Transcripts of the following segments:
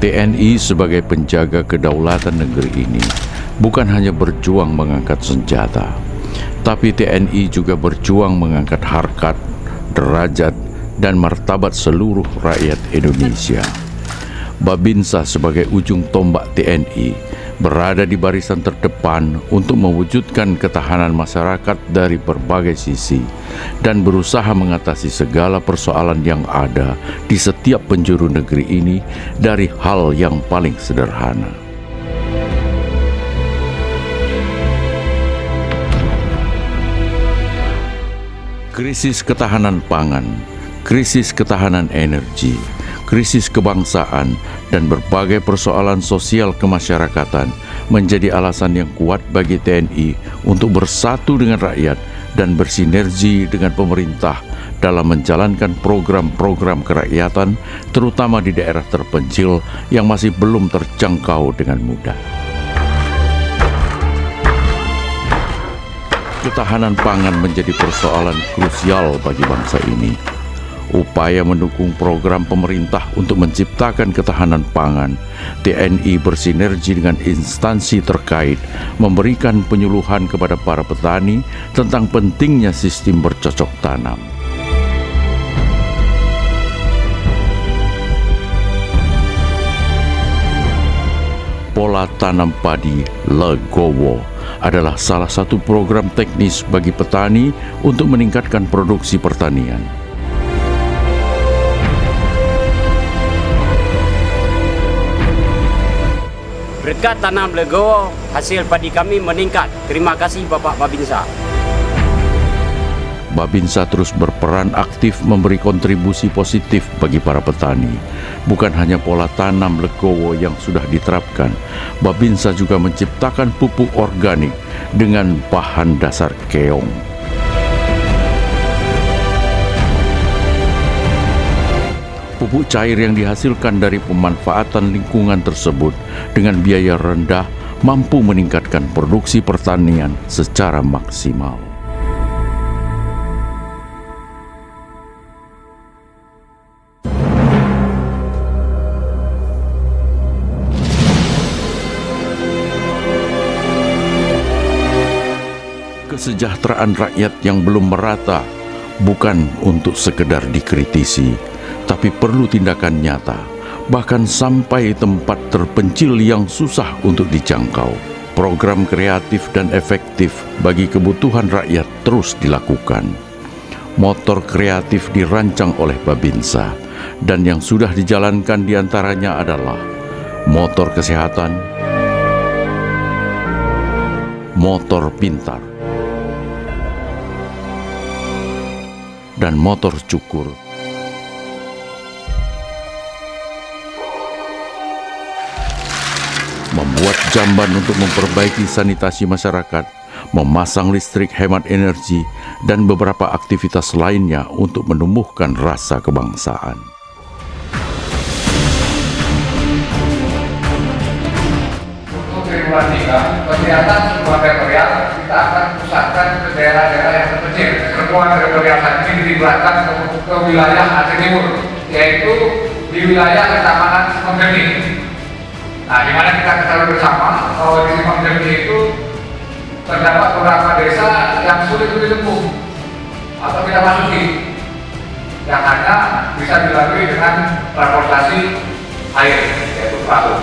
TNI sebagai penjaga kedaulatan negeri ini bukan hanya berjuang mengangkat senjata, tapi TNI juga berjuang mengangkat harkat, derajat, dan martabat seluruh rakyat Indonesia. Babinsa sebagai ujung tombak TNI berada di barisan terdepan untuk mewujudkan ketahanan masyarakat dari berbagai sisi dan berusaha mengatasi segala persoalan yang ada di setiap penjuru negeri ini dari hal yang paling sederhana. Krisis ketahanan pangan, krisis ketahanan energi, krisis kebangsaan, dan berbagai persoalan sosial kemasyarakatan menjadi alasan yang kuat bagi TNI untuk bersatu dengan rakyat dan bersinergi dengan pemerintah dalam menjalankan program-program kerakyatan, terutama di daerah terpencil yang masih belum terjangkau dengan mudah. Ketahanan pangan menjadi persoalan krusial bagi bangsa ini. Upaya mendukung program pemerintah untuk menciptakan ketahanan pangan, TNI bersinergi dengan instansi terkait memberikan penyuluhan kepada para petani tentang pentingnya sistem bercocok tanam. Pola tanam padi Legowo adalah salah satu program teknis bagi petani untuk meningkatkan produksi pertanian. Berkat tanam Legowo, hasil padi kami meningkat. Terima kasih Bapak Babinsa. Babinsa terus berperan aktif memberi kontribusi positif bagi para petani. Bukan hanya pola tanam Legowo yang sudah diterapkan, Babinsa juga menciptakan pupuk organik dengan bahan dasar keong. Pupuk cair yang dihasilkan dari pemanfaatan lingkungan tersebut dengan biaya rendah mampu meningkatkan produksi pertanian secara maksimal. Kesejahteraan rakyat yang belum merata bukan untuk sekedar dikritisi, tapi perlu tindakan nyata, bahkan sampai tempat terpencil yang susah untuk dijangkau. Program kreatif dan efektif bagi kebutuhan rakyat terus dilakukan. Motor kreatif dirancang oleh Babinsa, dan yang sudah dijalankan diantaranya adalah motor kesehatan, motor pintar, dan motor cukur. Membuat jamban untuk memperbaiki sanitasi masyarakat, memasang listrik hemat energi, dan beberapa aktivitas lainnya untuk menumbuhkan rasa kebangsaan. Untuk triwulan 3, kesehatan sebuah teritorial kita akan pusatkan ke daerah-daerah yang terpencil. Semua teritorial saat ini dilibatkan ke wilayah Aceh Timur, yaitu di wilayah Kecamatan Simpang-Jernih. Nah, di mana kita ketahui bersama bahwa di Simpang-Jernih itu terdapat beberapa desa yang sulit untuk ditempuh atau kita masuki, yang hanya bisa dilalui dengan transportasi air, yaitu perahu.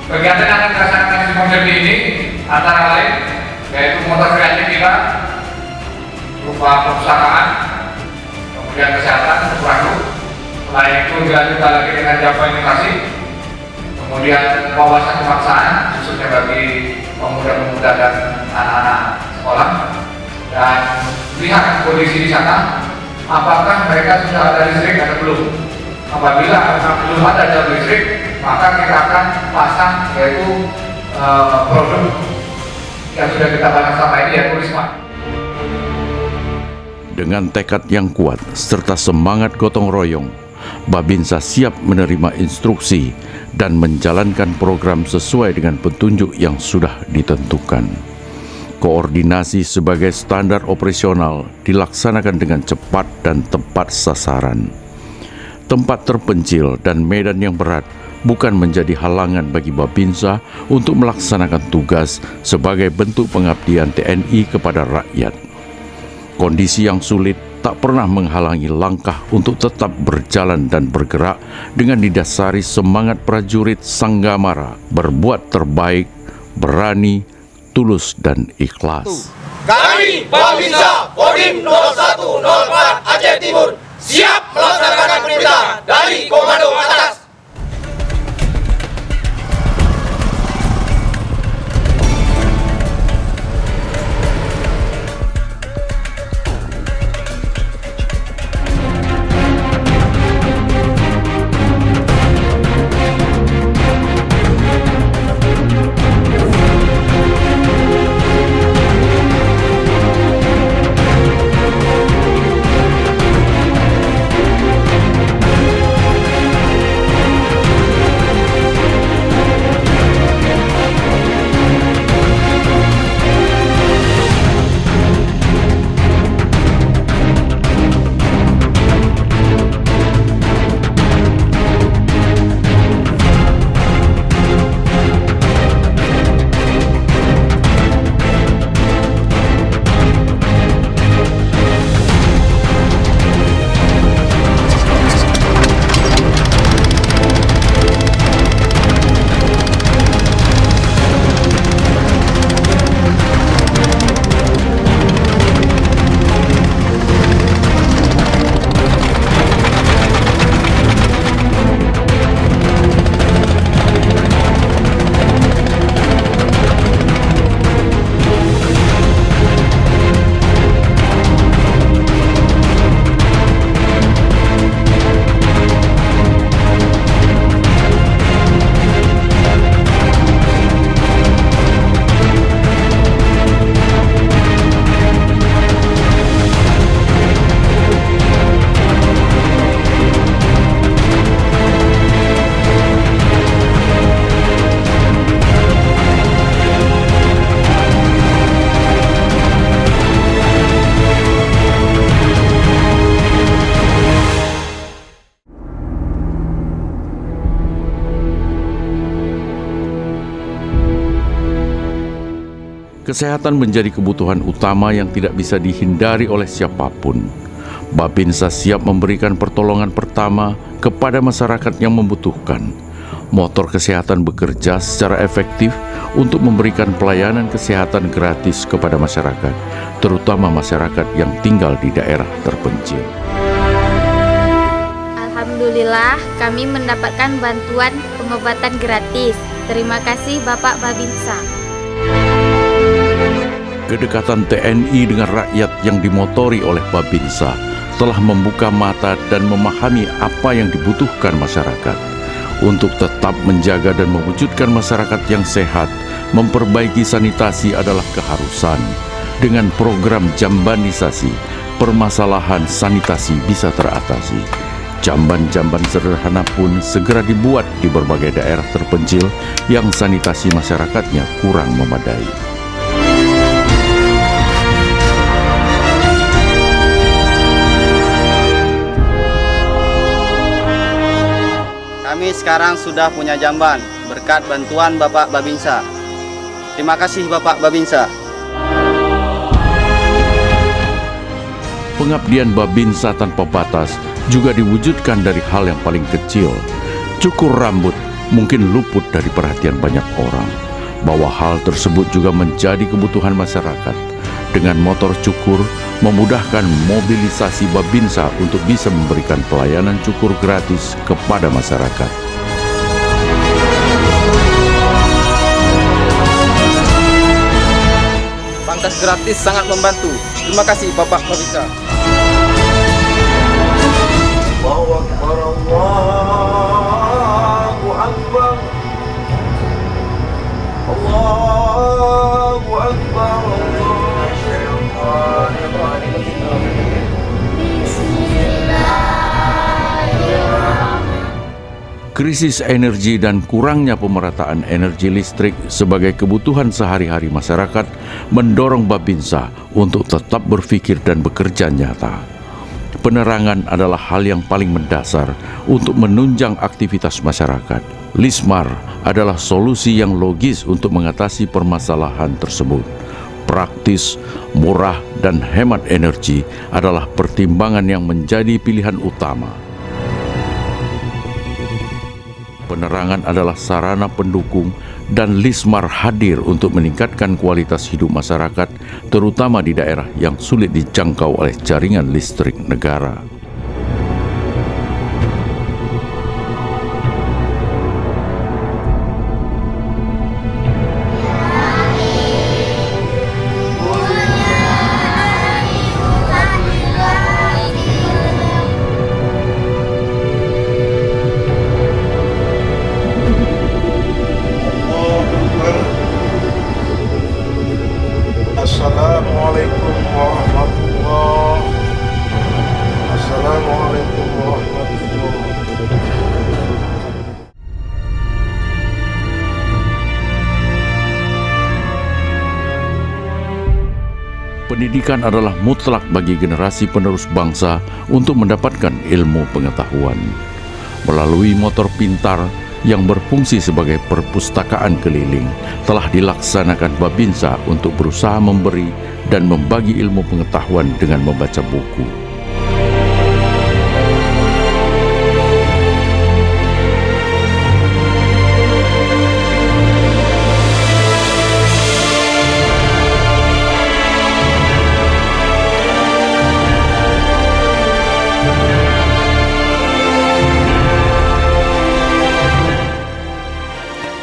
Kegiatan yang akan dilaksanakan di Simpang-Jernih ini antara lain yaitu motor kreatif kita berupa perpustakaan, kemudian kesehatan, perahu. Selain itu dilanjutkan lagi dengan Java Inovasi, kemudian wawasan kebangsaan khususnya bagi pemuda-pemuda dan anak-anak sekolah, dan lihat kondisi di sana apakah mereka sudah ada listrik atau belum. Apabila belum ada jalur listrik, maka kita akan pasang yaitu produk yang sudah kita bahas selama ini, yaitu Risma. Dengan tekad yang kuat serta semangat gotong royong, Babinsa siap menerima instruksi dan menjalankan program sesuai dengan petunjuk yang sudah ditentukan. Koordinasi sebagai standar operasional dilaksanakan dengan cepat dan tepat sasaran. Tempat terpencil dan medan yang berat bukan menjadi halangan bagi Babinsa untuk melaksanakan tugas sebagai bentuk pengabdian TNI kepada rakyat. Kondisi yang sulit tak pernah menghalangi langkah untuk tetap berjalan dan bergerak dengan didasari semangat prajurit Sanggamara, berbuat terbaik, berani, tulus dan ikhlas. Kami, Babinsa, Kodim 0104 Aceh Timur, siap melaksanakan perintah dari Komando Atas. Kesehatan menjadi kebutuhan utama yang tidak bisa dihindari oleh siapapun. Babinsa siap memberikan pertolongan pertama kepada masyarakat yang membutuhkan. Motor kesehatan bekerja secara efektif untuk memberikan pelayanan kesehatan gratis kepada masyarakat, terutama masyarakat yang tinggal di daerah terpencil. Alhamdulillah, kami mendapatkan bantuan pengobatan gratis. Terima kasih Bapak Babinsa. Kedekatan TNI dengan rakyat yang dimotori oleh Babinsa telah membuka mata dan memahami apa yang dibutuhkan masyarakat. Untuk tetap menjaga dan mewujudkan masyarakat yang sehat, memperbaiki sanitasi adalah keharusan. Dengan program jambanisasi, permasalahan sanitasi bisa teratasi. Jamban-jamban sederhana pun segera dibuat di berbagai daerah terpencil yang sanitasi masyarakatnya kurang memadai. Kami sekarang sudah punya jamban berkat bantuan Bapak Babinsa. Terima kasih Bapak Babinsa. Pengabdian Babinsa tanpa batas juga diwujudkan dari hal yang paling kecil. Cukur rambut mungkin luput dari perhatian banyak orang, bahwa hal tersebut juga menjadi kebutuhan masyarakat. Dengan motor cukur memudahkan mobilisasi Babinsa untuk bisa memberikan pelayanan cukur gratis kepada masyarakat. Pangkas gratis sangat membantu. Terima kasih Bapak Babinsa. Allahu Akbar, Allahu Akbar, Allahu Akbar. Krisis energi dan kurangnya pemerataan energi listrik sebagai kebutuhan sehari-hari masyarakat mendorong Babinsa untuk tetap berpikir dan bekerja nyata. Penerangan adalah hal yang paling mendasar untuk menunjang aktivitas masyarakat. Lismar adalah solusi yang logis untuk mengatasi permasalahan tersebut. Praktis, murah, dan hemat energi adalah pertimbangan yang menjadi pilihan utama. Penerangan adalah sarana pendukung dan Lismar hadir untuk meningkatkan kualitas hidup masyarakat, terutama di daerah yang sulit dijangkau oleh jaringan listrik negara. Assalamualaikum warahmatullahi wabarakatuh. Assalamualaikum warahmatullahi wabarakatuh. Pendidikan adalah mutlak bagi generasi penerus bangsa untuk mendapatkan ilmu pengetahuan. Melalui motor pintar yang berfungsi sebagai perpustakaan keliling, telah dilaksanakan Babinsa untuk berusaha memberi dan membagi ilmu pengetahuan dengan membaca buku.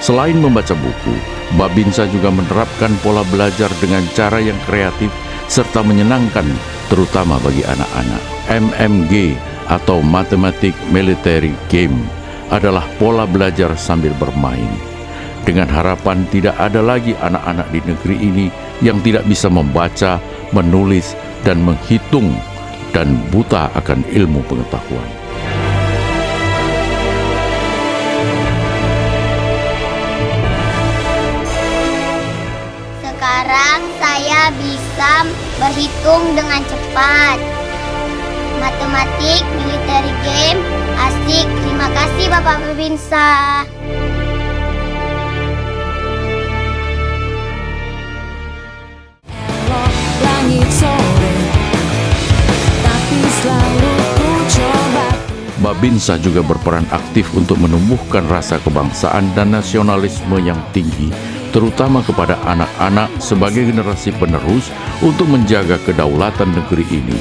Selain membaca buku, Babinsa juga menerapkan pola belajar dengan cara yang kreatif serta menyenangkan, terutama bagi anak-anak. MMG atau Mathematic Military Game adalah pola belajar sambil bermain. Dengan harapan tidak ada lagi anak-anak di negeri ini yang tidak bisa membaca, menulis, dan menghitung, dan buta akan ilmu pengetahuan. Sekarang saya bisa berhitung dengan cepat. Matematik Military Game asik. Terima kasih Bapak Babinsa. Babinsa juga berperan aktif untuk menumbuhkan rasa kebangsaan dan nasionalisme yang tinggi, terutama kepada anak-anak sebagai generasi penerus untuk menjaga kedaulatan negeri ini.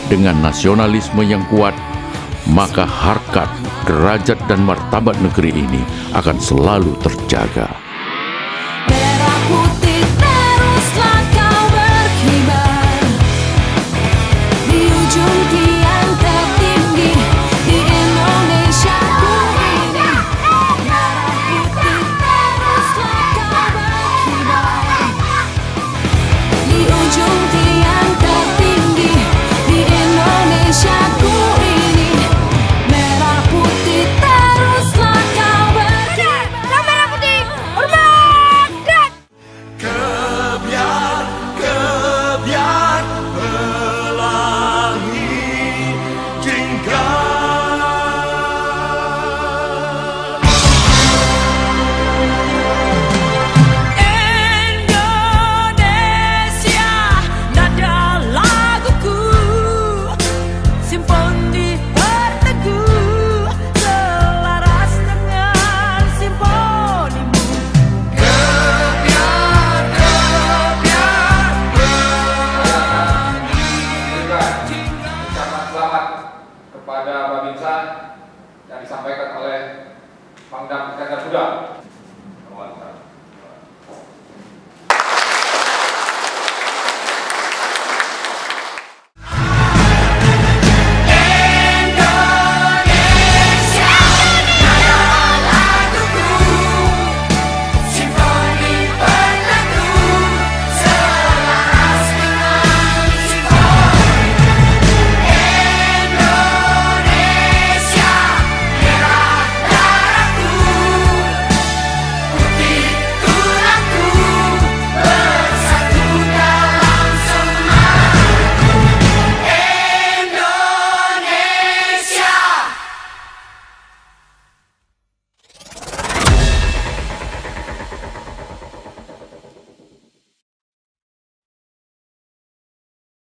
Dengan nasionalisme yang kuat, maka harkat, derajat, dan martabat negeri ini akan selalu terjaga. Merah putih teruslah kau berkibar di ujung tiang tertinggi di Indonesia ku ini. Merah putih teruslah kau berkibar di ujung tiang tertinggi di Indonesia ku ini. Merah putih teruslah kau berkibar. Merah putih berbakat. Kebiar pelangi jingga. Indonesia, nada laguku simpan di berteguh selaras dengan simfonimu. Ucapan selamat kepada Babinsa yang disampaikan oleh Pangdam Iskandar Muda.